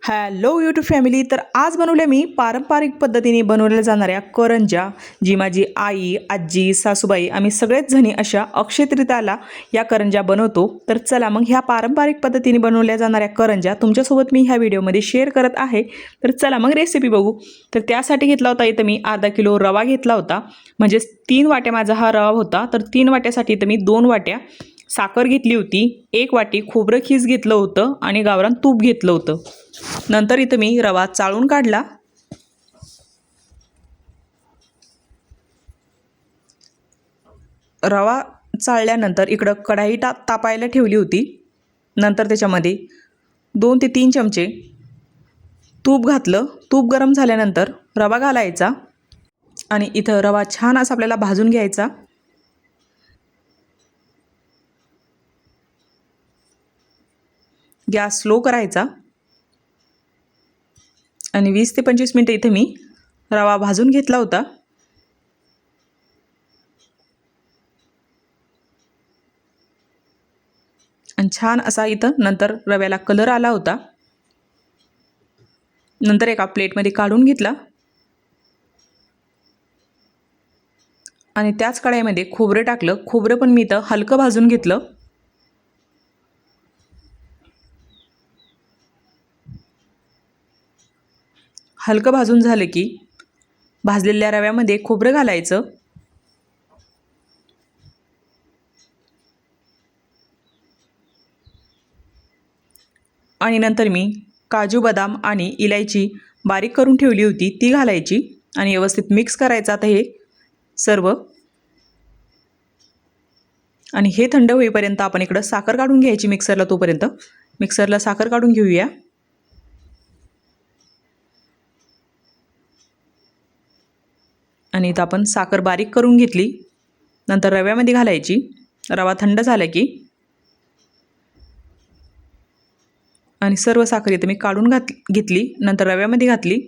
Hello YouTube family. तर आज बनवल्या मी पारंपरिक पद्धतीने बनवल्या जाणाऱ्या करंज्या, जी माझी आई, आजी, सासूबाई आम्ही सगळेच जणी अशा अक्षय तृतीयेला या करंज्या बनवतो. तर चला मग ह्या पारंपरिक पद्धतीने बनवल्या जाणाऱ्या करंज्या तुमच्यासोबत मी ह्या व्हिडिओमध्ये शेअर करत आहे. तर चला मग रेसिपी बघू. तर त्यासाठी घेतला होता इथं मी अर्धा किलो रवा घेतला होता, म्हणजे 3 वाट्या माझा हा रवा होता. तर 3 वाट्यासाठी इथं मी 2 वाट्या साखर घेतली होती, 1 वाटी खोबरं खीस घेतलं होतं आणि गावरान तूप घेतलं होतं. नंतर इथं मी रवा चाळून काढला. रवा चाळल्यानंतर इकडं कढाई तापायला ठेवली होती. नंतर त्याच्यामध्ये 2 ते 3 चमचे तूप घातलं. तूप गरम झाल्यानंतर रवा घालायचा आणि इथं रवा छान असा आपल्याला भाजून घ्यायचा. गॅस स्लो करायचा आणि 20 ते 25 मिनिटं इथे मी रवा भाजून घेतला होता. आणि छान असा इथं नंतर रव्याला कलर आला होता. नंतर एका प्लेटमध्ये काढून घेतला आणि त्याच कढईमध्ये खोबरं टाकलं. खोबरं पण मी इथं हलकं भाजून घेतलं. हलकं भाजून झालं की भाजलेल्या रव्यामध्ये खोबरं घालायचं आणि नंतर मी काजू, बदाम आणि इलायची बारीक करून ठेवली होती ती घालायची आणि व्यवस्थित मिक्स करायचं आता हे सर्व. आणि हे थंड होईपर्यंत आपण इकडं साखर काढून घ्यायची मिक्सरला. तोपर्यंत मिक्सरला साखर काढून घेऊया. आणि इथं आपण साखर बारीक करून घेतली. नंतर रव्यामध्ये घालायची. रवा थंड झाला की आणि सर्व साखर इथं मी काढून घेतली. नंतर रव्यामध्ये घातली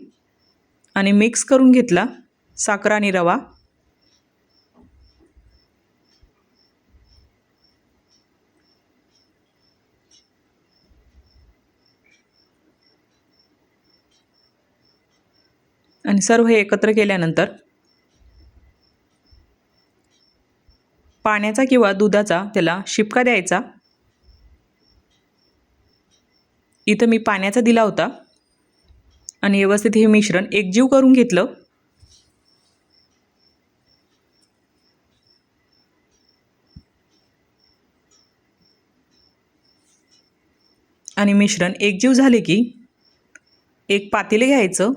आणि मिक्स करून घेतला साखर आणि रवा. आणि सर्व हे एकत्र केल्यानंतर पाण्याचा किंवा दुधाचा त्याला शिपका द्यायचा. इथं मी पाण्याचा दिला होता आणि व्यवस्थित हे मिश्रण एकजीव करून घेतलं. आणि मिश्रण एकजीव झाले की एक पातेले घ्यायचं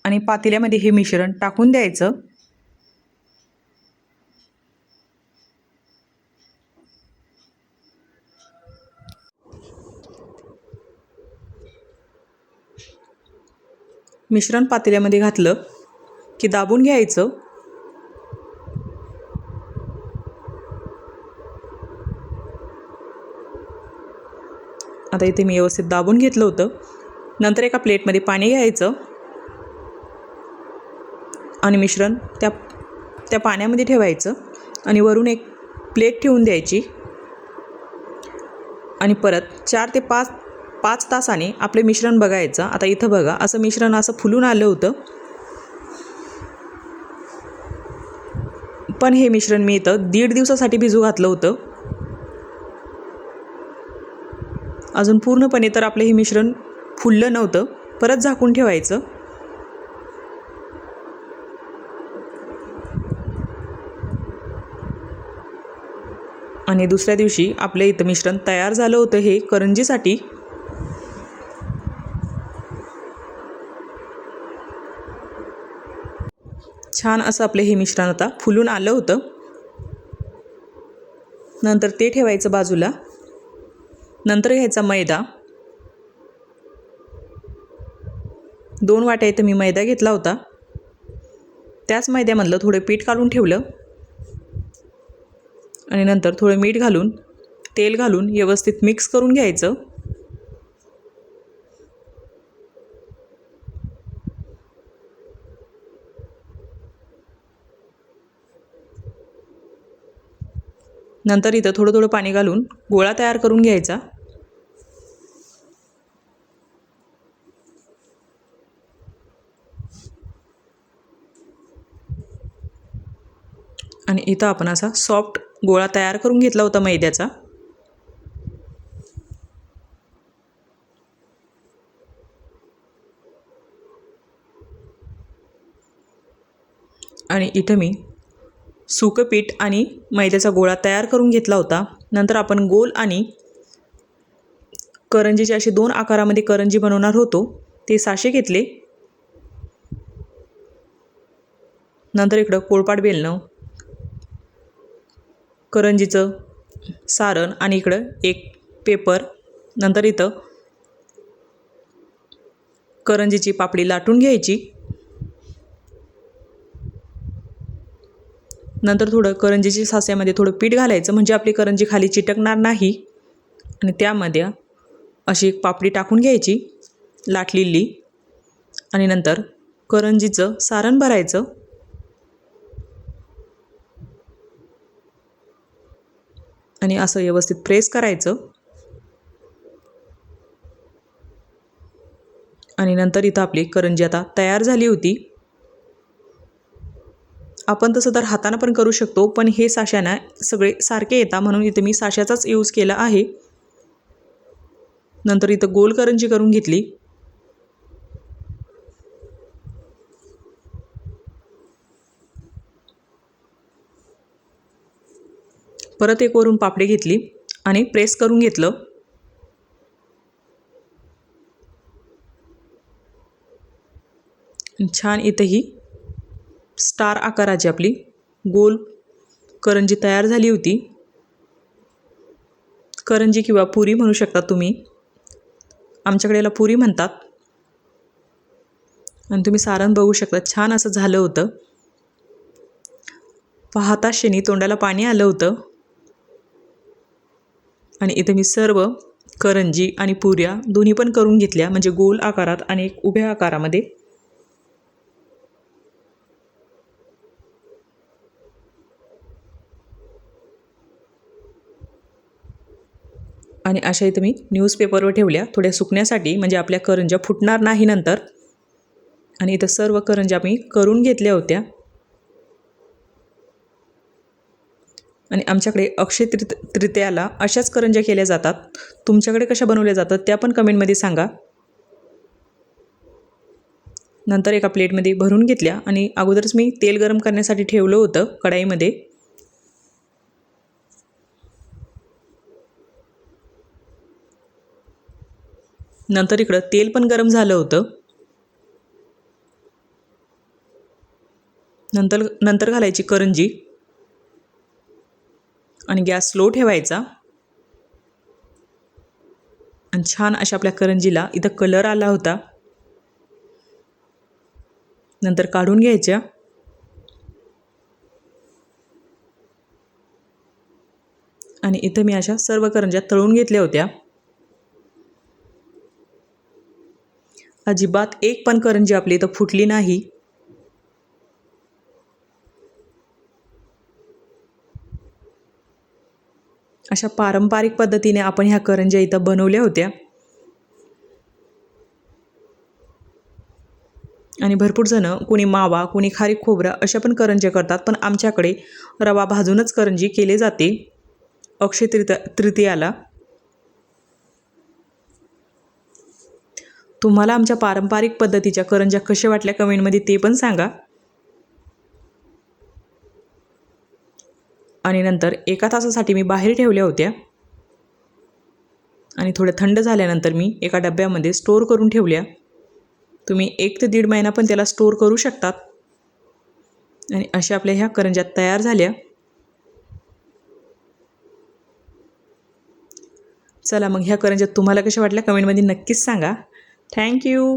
आणि पातेल्यामध्ये हे मिश्रण टाकून द्यायचं. मिश्रण पातेल्यामध्ये घातलं की दाबून घ्यायचं. आता इथे मी व्यवस्थित दाबून घेतलं होतं. नंतर एका प्लेटमध्ये पाणी घ्यायचं आणि मिश्रण त्या पाण्यामध्ये ठेवायचं आणि वरून एक प्लेट ठेवून द्यायची. आणि परत 4 ते 5 तासाने आपले मिश्रण बघायचं. आता इथं बघा असं मिश्रण असं फुलून आलं होतं. पण हे मिश्रण मी इथं 1.5 दिवसासाठी भिजू घातलं होतं. अजून पूर्णपणे तर आपलं हे मिश्रण फुललं नव्हतं. परत झाकून ठेवायचं. आणि दुसऱ्या दिवशी आपलं इथं मिश्रण तयार झालं होतं हे करंजीसाठी. छान असं आपलं हे मिश्रण आता फुलून आलं होतं. नंतर ते ठेवायचं बाजूला. नंतर घ्यायचा मैदा. 2 वाट्या इथं मी मैदा घेतला होता. त्याच मैद्यामधलं थोडं पीठ काढून ठेवलं आणि नंतर थोडं मीठ घालून तेल घालून व्यवस्थित मिक्स करून घ्यायचं. नंतर इथं थोडं थोडं पाणी घालून गोळा तयार करून घ्यायचा. आणि इथं आपण असा सॉफ्ट गोळा तयार करून घेतला होता मैद्याचा. आणि इथं मी सुकं पीठ आणि मैद्याचा गोळा तयार करून घेतला होता. नंतर आपण गोल आणि करंजीचे असे 2 आकारामध्ये करंजी बनवणार होतो. ते साचे घेतले. नंतर इकडं पोळपाट बेलणं, करंजीचं सारण आणि इकडं एक पेपर. नंतर इथं करंजीची पापडी लाटून घ्यायची. नंतर थोडं करंजीच्या साच्यामध्ये थोडं पीठ घालायचं म्हणजे आपली करंजी खाली चिटकणार नाही. आणि त्यामध्ये अशी एक पापडी टाकून घ्यायची लाटलेली. आणि नंतर करंजीचं सारण भरायचं. आणि असं व्यवस्थित प्रेस करायचं. आणि नंतर इथं आपली करंजी आता तयार झाली होती. आपण तसं तर हाताने पण करू शकतो, पण हे साशाना सगळे सारखे येतात म्हणून इथे मी साशाचाच यूज केला आहे. नंतर इथं गोल करंजी करून घेतली. परत एक वरून पापडी घेतली आणि प्रेस करून घेतलं. छान इथंही स्टार आकाराची आपली गोल करंजी तयार झाली होती. करंजी किंवा पुरी म्हणू शकता तुम्ही. आमच्याकडे याला पुरी म्हणतात. आणि तुम्ही सारण बघू शकता छान असं झालं होतं. पाहता क्षणी तोंडाला पाणी आलं होतं. आणि इथे मी सर्व करंजी आणि पुऱ्या दोन्ही पण करून घेतल्या, म्हणजे गोल आकारात आणि एक उभ्या आकारामध्ये. आणि अशा इथं मी न्यूजपेपरवर ठेवल्या थोड्या सुकण्यासाठी, म्हणजे आपल्या करंज्या फुटणार नाही नंतर. आणि इथं सर्व करंज्या मी करून घेतल्या होत्या. आणि आमच्याकडे अक्षय तृतीयाला अशाच करंज्या केल्या जातात. तुमच्याकडे कशा बनवल्या जातात त्या पण कमेंटमध्ये सांगा. नंतर एका प्लेटमध्ये भरून घेतल्या आणि अगोदरच मी तेल गरम करण्यासाठी ठेवलं होतं कढाईमध्ये. नंतर इकडं तेल पण गरम झालं होतं. नंतर घालायची करंजी आणि गॅस स्लो ठेवायचा. आणि छान अशा आपल्या करंजीला इथं कलर आला होता. नंतर काढून घ्यायच्या. आणि इथं मी अशा सर्व करंज्या तळून घेतल्या होत्या. अजिबात एक पण करंजी आपली इथं फुटली नाही. अशा पारंपरिक पद्धतीने आपण ह्या करंज्या इथं बनवल्या होत्या. आणि भरपूर जणं कोणी मावा, कोणी खारीक खोबरं अशा पण करंज्या करतात, पण आमच्याकडे रवा भाजूनच करंजी केली जाते अक्षय तृतीयाला. तुम्हाला आमच्या पारंपरिक पद्धतीच्या करंज्या कशा वाटल्या कमेंटमध्ये ते पण सांगा. आणि नंतर एका तासासाठी मी बाहेर ठेवल्या होत्या. आणि थोड्या थंड झाल्यानंतर मी एका डब्यामध्ये स्टोअर करून ठेवल्या. तुम्ही 1 ते 1.5 महिना पण त्याला स्टोअर करू शकतात. आणि अशा आपल्या ह्या करंज्या तयार झाल्या. चला मग ह्या करंज्या तुम्हाला कशा वाटल्या कमेंटमध्ये नक्कीच सांगा. थँक्यू.